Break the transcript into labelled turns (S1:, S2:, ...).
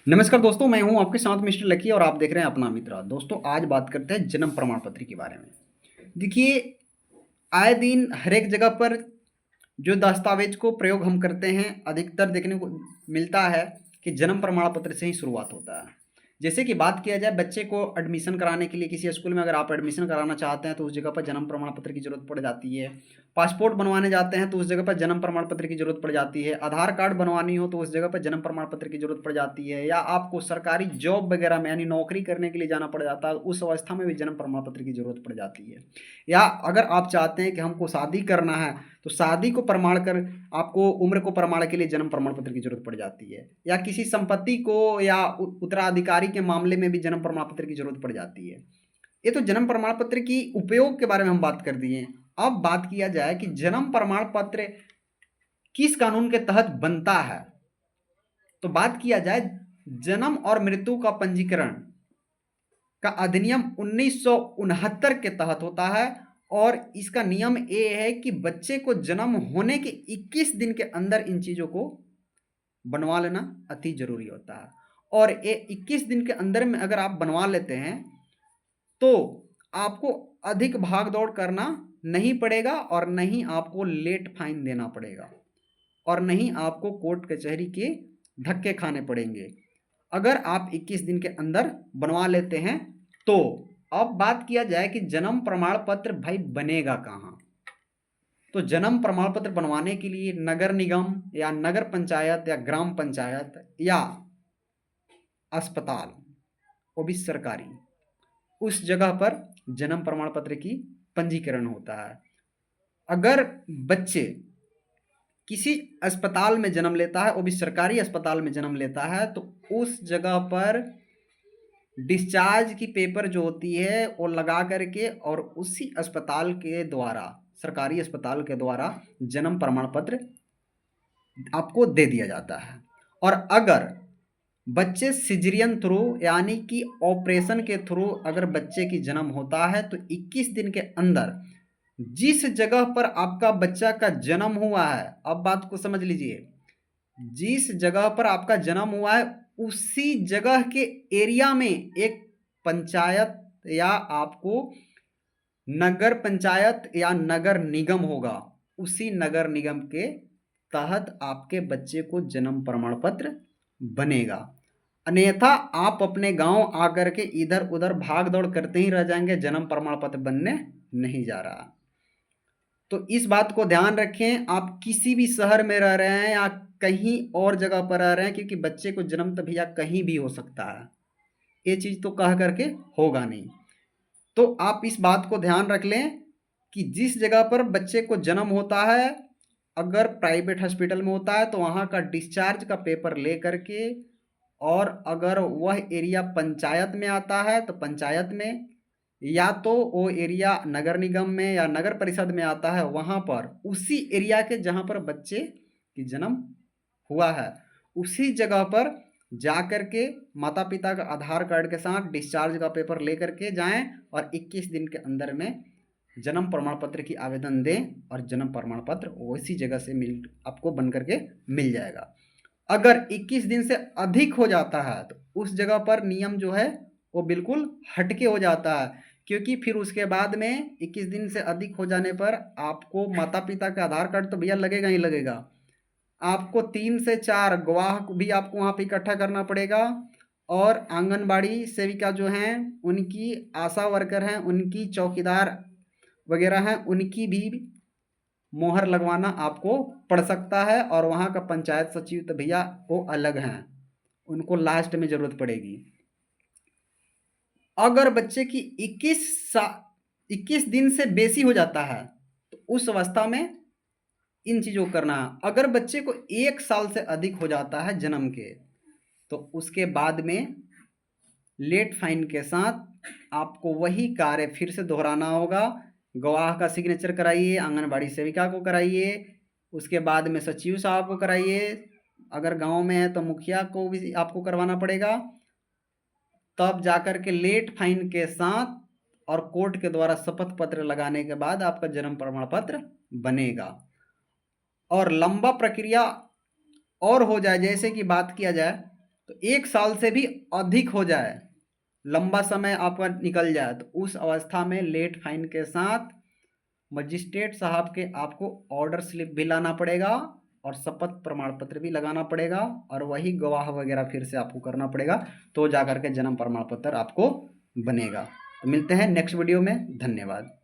S1: नमस्कार दोस्तों, मैं हूं आपके साथ मिस्टर लकी और आप देख रहे हैं अपना मित्र। दोस्तों, आज बात करते हैं जन्म प्रमाण पत्र के बारे में। देखिए, आए दिन हर एक जगह पर जो दस्तावेज को प्रयोग हम करते हैं, अधिकतर देखने को मिलता है कि जन्म प्रमाण पत्र से ही शुरुआत होता है। जैसे कि बात किया जाए बच्चे को एडमिशन कराने के लिए, किसी स्कूल में अगर आप एडमिशन कराना चाहते हैं तो उस जगह पर जन्म प्रमाण पत्र की ज़रूरत पड़ जाती है। पासपोर्ट बनवाने जाते हैं तो उस जगह पर जन्म प्रमाण पत्र की ज़रूरत पड़ जाती है। आधार कार्ड बनवानी हो तो उस जगह पर जन्म प्रमाण पत्र की ज़रूरत पड़ जाती है। या आपको सरकारी जॉब वगैरह में यानी नौकरी करने के लिए जाना पड़ जाता है, उस अवस्था में भी जन्म प्रमाण पत्र की ज़रूरत पड़ जाती है। या अगर आप चाहते हैं कि हमको शादी करना है तो शादी को प्रमाण कर आपको उम्र को प्रमाण के लिए जन्म प्रमाण पत्र की जरूरत पड़ जाती है। या किसी संपत्ति को या उत्तराधिकारी के मामले में भी जन्म प्रमाण पत्र की जरूरत पड़ जाती है। ये तो जन्म प्रमाण पत्र की उपयोग के बारे में हम बात कर दिए। अब बात किया जाए कि जन्म प्रमाण पत्र किस कानून के तहत बनता है, तो बात किया जाए जन्म और मृत्यु का पंजीकरण का अधिनियम 1969 के तहत होता है। और इसका नियम ये है कि बच्चे को जन्म होने के 21 दिन के अंदर इन चीज़ों को बनवा लेना अति जरूरी होता है। और ये 21 दिन के अंदर में अगर आप बनवा लेते हैं तो आपको अधिक भाग दौड़ करना नहीं पड़ेगा और नहीं आपको लेट फाइन देना पड़ेगा और नहीं आपको कोर्ट कचहरी के धक्के खाने पड़ेंगे अगर आप 21 दिन के अंदर बनवा लेते हैं तो। अब बात किया जाए कि जन्म प्रमाण पत्र भाई बनेगा कहाँ, तो जन्म प्रमाण पत्र बनवाने के लिए नगर निगम या नगर पंचायत या ग्राम पंचायत या अस्पताल, वो भी सरकारी, उस जगह पर जन्म प्रमाण पत्र की पंजीकरण होता है। अगर बच्चे किसी अस्पताल में जन्म लेता है, वो भी सरकारी अस्पताल में जन्म लेता है, तो उस जगह पर डिस्चार्ज की पेपर जो होती है वो लगा करके और उसी अस्पताल के द्वारा, सरकारी अस्पताल के द्वारा जन्म प्रमाण पत्र आपको दे दिया जाता है। और अगर बच्चे सिजेरियन थ्रू यानी कि ऑपरेशन के थ्रू अगर बच्चे की जन्म होता है तो 21 दिन के अंदर जिस जगह पर आपका बच्चा का जन्म हुआ है, अब बात को समझ लीजिए, जिस जगह पर आपका जन्म हुआ है उसी जगह के एरिया में एक पंचायत या आपको नगर पंचायत या नगर निगम होगा, उसी नगर निगम के तहत आपके बच्चे को जन्म प्रमाण पत्र बनेगा। अन्यथा आप अपने गांव आकर के इधर उधर भाग दौड़ करते ही रह जाएंगे, जन्म प्रमाण पत्र बनने नहीं जा रहा। तो इस बात को ध्यान रखें, आप किसी भी शहर में रह रहे हैं या कहीं और जगह पर रह रहे हैं, क्योंकि बच्चे को जन्म तो भैया कहीं भी हो सकता है, ये चीज़ तो कह करके होगा नहीं। तो आप इस बात को ध्यान रख लें कि जिस जगह पर बच्चे को जन्म होता है, अगर प्राइवेट हॉस्पिटल में होता है तो वहाँ का डिस्चार्ज का पेपर ले करके, और अगर वह एरिया पंचायत में आता है तो पंचायत में, या तो वो एरिया नगर निगम में या नगर परिषद में आता है, वहाँ पर उसी एरिया के जहाँ पर बच्चे की जन्म हुआ है उसी जगह पर जा कर के माता पिता का आधार कार्ड के साथ डिस्चार्ज का पेपर ले करके जाएं और 21 दिन के अंदर में जन्म प्रमाण पत्र की आवेदन दें और जन्म प्रमाण पत्र उसी जगह से मिल आपको बन करके मिल जाएगा। अगर 21 दिन से अधिक हो जाता है तो उस जगह पर नियम जो है वो बिल्कुल हटके हो जाता है, क्योंकि फिर उसके बाद में 21 दिन से अधिक हो जाने पर आपको माता पिता का आधार कार्ड तो भैया लगेगा ही लगेगा, आपको 3 से 4 गवाह भी आपको वहाँ पे इकट्ठा करना पड़ेगा। और आंगनबाड़ी सेविका जो हैं, उनकी आशा वर्कर हैं, उनकी चौकीदार वगैरह हैं, उनकी भी मोहर लगवाना आपको पड़ सकता है। और वहाँ का पंचायत सचिव तो भैया वो अलग हैं, उनको लास्ट में ज़रूरत पड़ेगी। अगर बच्चे की 21 दिन से बेसी हो जाता है तो उस अवस्था में इन चीज़ों को करना है। अगर बच्चे को 1 साल से अधिक हो जाता है जन्म के, तो उसके बाद में लेट फाइन के साथ आपको वही कार्य फिर से दोहराना होगा। गवाह का सिग्नेचर कराइए, आंगनबाड़ी सेविका को कराइए, उसके बाद में सचिव साहब को कराइए, अगर गांव में है तो मुखिया को भी आपको करवाना पड़ेगा, तब जाकर के लेट फाइन के साथ और कोर्ट के द्वारा शपथ पत्र लगाने के बाद आपका जन्म प्रमाण पत्र बनेगा। और लंबा प्रक्रिया और हो जाए, जैसे कि बात किया जाए तो 1 साल से भी अधिक हो जाए, लंबा समय आपका निकल जाए, तो उस अवस्था में लेट फाइन के साथ मजिस्ट्रेट साहब के आपको ऑर्डर स्लिप भी लाना पड़ेगा और शपथ प्रमाण पत्र भी लगाना पड़ेगा और वही गवाह वगैरह फिर से आपको करना पड़ेगा, तो जाकर के जन्म प्रमाण पत्र आपको बनेगा। तो मिलते हैं नेक्स्ट वीडियो में। धन्यवाद।